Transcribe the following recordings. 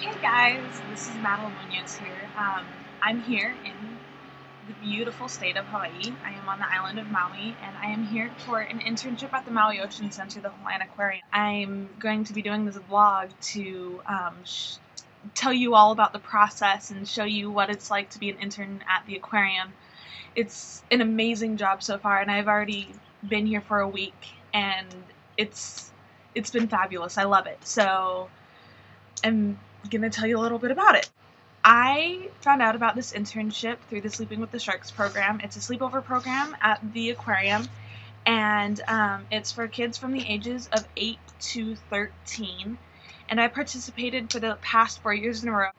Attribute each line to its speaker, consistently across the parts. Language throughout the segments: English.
Speaker 1: Hey guys, this is Mahalo here. I'm here in the beautiful state of Hawaii. I am on the island of Maui, and I am here for an internship at the Maui Ocean Center, the Hawaiian Aquarium. I'm going to be doing this vlog to tell you all about the process and show you what it's like to be an intern at the aquarium. It's an amazing job so far, and I've already been here for a week, and it's been fabulous. I love it. So I'm gonna tell you a little bit about it. I found out about this internship through the Sleeping with the Sharks program. It's a sleepover program at the aquarium, and it's for kids from the ages of 8 to 13. And I participated for the past 4 years in a row.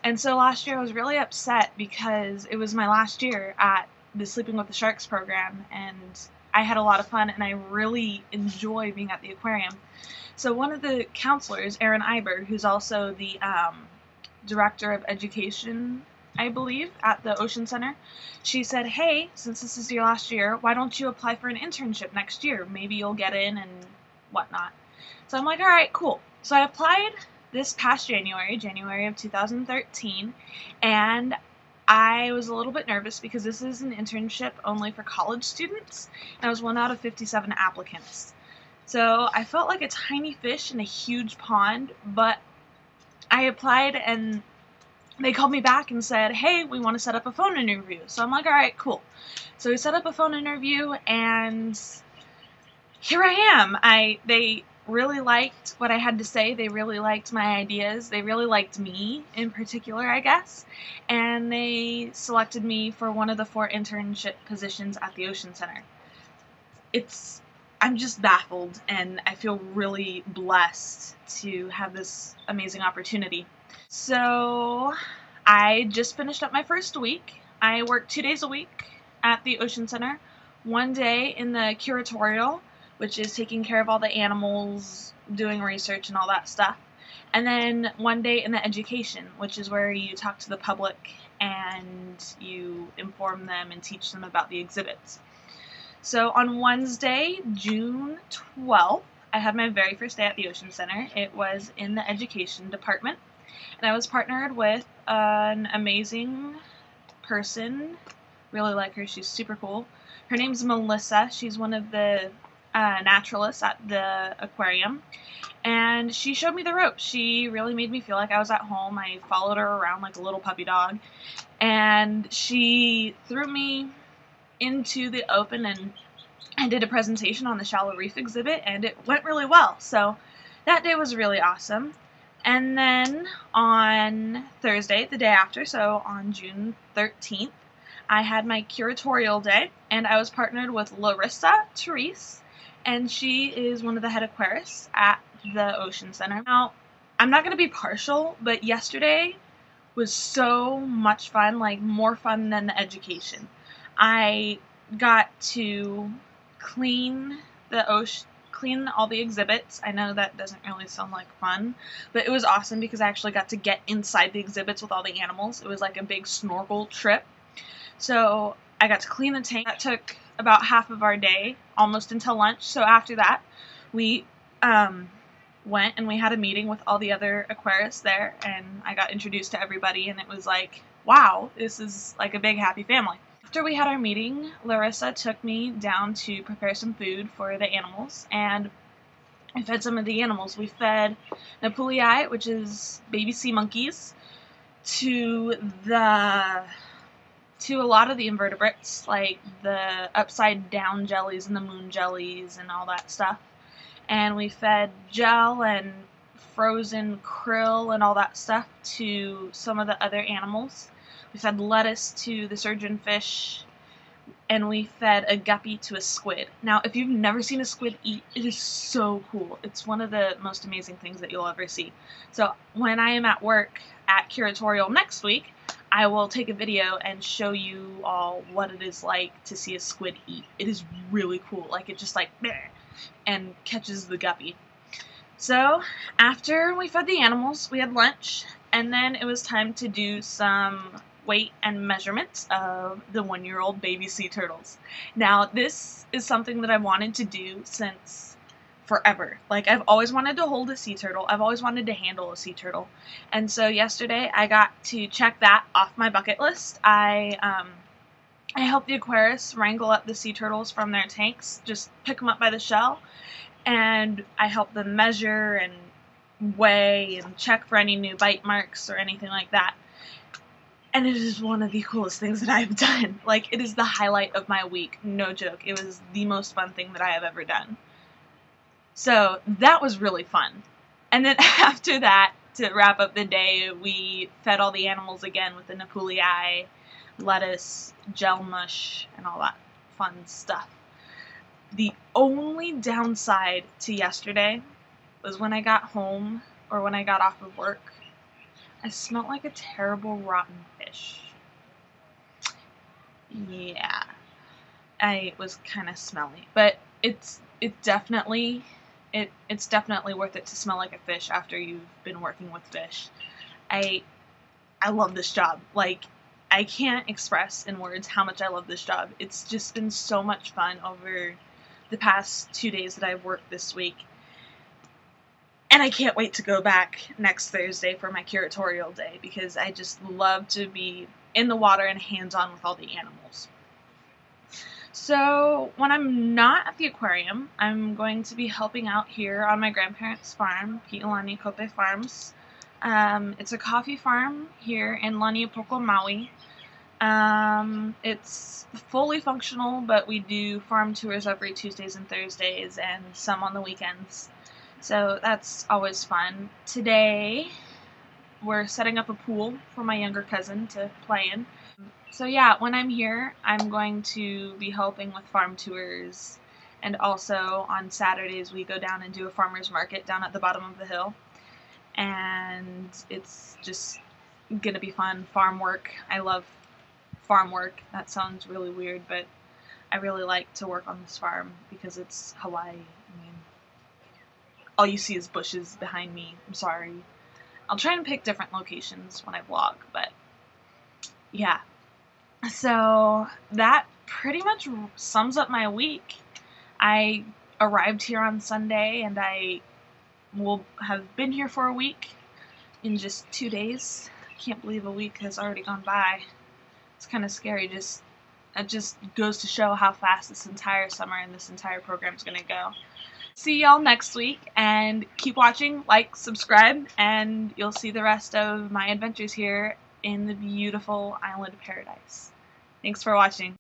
Speaker 1: And so last year I was really upset because it was my last year at the Sleeping with the Sharks program, and I had a lot of fun and I really enjoy being at the aquarium. So one of the counselors, Erin Iber, who's also the director of education, I believe, at the Ocean Center, she said, hey, since this is your last year, why don't you apply for an internship next year? Maybe you'll get in and whatnot. So I'm like, all right, cool. So I applied this past January of 2013, and I was a little bit nervous because this is an internship only for college students, and I was one out of 57 applicants. So I felt like a tiny fish in a huge pond, but I applied and they called me back and said, hey, we want to set up a phone interview. So I'm like, all right, cool. So we set up a phone interview, and here I am. They really liked what I had to say. They really liked my ideas. They really liked me in particular, I guess. And they selected me for one of the 4 internship positions at the Ocean Center. I'm just baffled, and I feel really blessed to have this amazing opportunity. So I just finished up my first week. I work 2 days a week at the Ocean Center, 1 day in the curatorial, which is taking care of all the animals, doing research and all that stuff, and then 1 day in the education, which is where you talk to the public and you inform them and teach them about the exhibits. So on Wednesday, June 12th, I had my very first day at the Ocean Center. It was in the education department, and I was partnered with an amazing person. Really like her. She's super cool. Her name's Melissa. She's one of the naturalists at the aquarium, and she showed me the ropes. She really made me feel like I was at home. I followed her around like a little puppy dog, and she threw me into the open, and I did a presentation on the shallow reef exhibit, and it went really well. So that day was really awesome. And then on Thursday, the day after, so on June 13th, I had my curatorial day, and I was partnered with Larissa Therese, and she is one of the head aquarists at the Ocean Center. Now, I'm not going to be partial, but yesterday was so much fun, like more fun than the education. I got to clean all the exhibits. I know that doesn't really sound like fun, but it was awesome because I actually got to get inside the exhibits with all the animals. It was like a big snorkel trip. So I got to clean the tank. That took about half of our day, almost until lunch. So after that, we went and we had a meeting with all the other aquarists there, and I got introduced to everybody, and it was like, wow, this is like a big happy family. After we had our meeting, Larissa took me down to prepare some food for the animals, and I fed some of the animals. We fed Napulii, which is baby sea monkeys, to a lot of the invertebrates, like the upside down jellies and the moon jellies and all that stuff. And we fed gel and frozen krill and all that stuff to some of the other animals. We fed lettuce to the surgeonfish, and we fed a guppy to a squid. Now, if you've never seen a squid eat, it is so cool. It's one of the most amazing things that you'll ever see. So when I am at work at curatorial next week, I will take a video and show you all what it is like to see a squid eat. It is really cool. Like, it just like, and catches the guppy. So after we fed the animals, we had lunch, and then it was time to do some weight and measurements of the 1-year-old baby sea turtles. Now, this is something that I wanted to do since forever. Like, I've always wanted to hold a sea turtle. I've always wanted to handle a sea turtle. And so yesterday I got to check that off my bucket list. I helped the aquarists wrangle up the sea turtles from their tanks, just pick them up by the shell, and I helped them measure and weigh and check for any new bite marks or anything like that. And it is one of the coolest things that I have done. Like, it is the highlight of my week, no joke. It was the most fun thing that I have ever done. So that was really fun. And then after that, to wrap up the day, we fed all the animals again with the napulii, lettuce, gel mush, and all that fun stuff. The only downside to yesterday was when I got home, or when I got off of work, I smelled like a terrible rotten fish. Yeah, it was kind of smelly, but it's definitely worth it to smell like a fish after you've been working with fish. I love this job. Like, I can't express in words how much I love this job. It's just been so much fun over the past 2 days that I've worked this week. And I can't wait to go back next Thursday for my curatorial day, because I just love to be in the water and hands-on with all the animals. So when I'm not at the aquarium, I'm going to be helping out here on my grandparents' farm, Pi'ilani Kope Farms. It's a coffee farm here in Laniapoko, Maui. It's fully functional, but we do farm tours every Tuesdays and Thursdays, and some on the weekends. So that's always fun. Today, we're setting up a pool for my younger cousin to play in. So yeah, when I'm here, I'm going to be helping with farm tours, and also on Saturdays we go down and do a farmer's market down at the bottom of the hill. And it's just gonna be fun. Farm work. I love farm work. That sounds really weird, but I really like to work on this farm because it's Hawaii. I mean, all you see is bushes behind me. I'm sorry. I'll try and pick different locations when I vlog, but yeah. So that pretty much sums up my week. I arrived here on Sunday, and I will have been here for a week in just 2 days. I can't believe a week has already gone by. It's kind of scary. It just goes to show how fast this entire summer and this entire program is going to go. See y'all next week, and keep watching, like, subscribe, and you'll see the rest of my adventures here in the beautiful island paradise. Thanks for watching.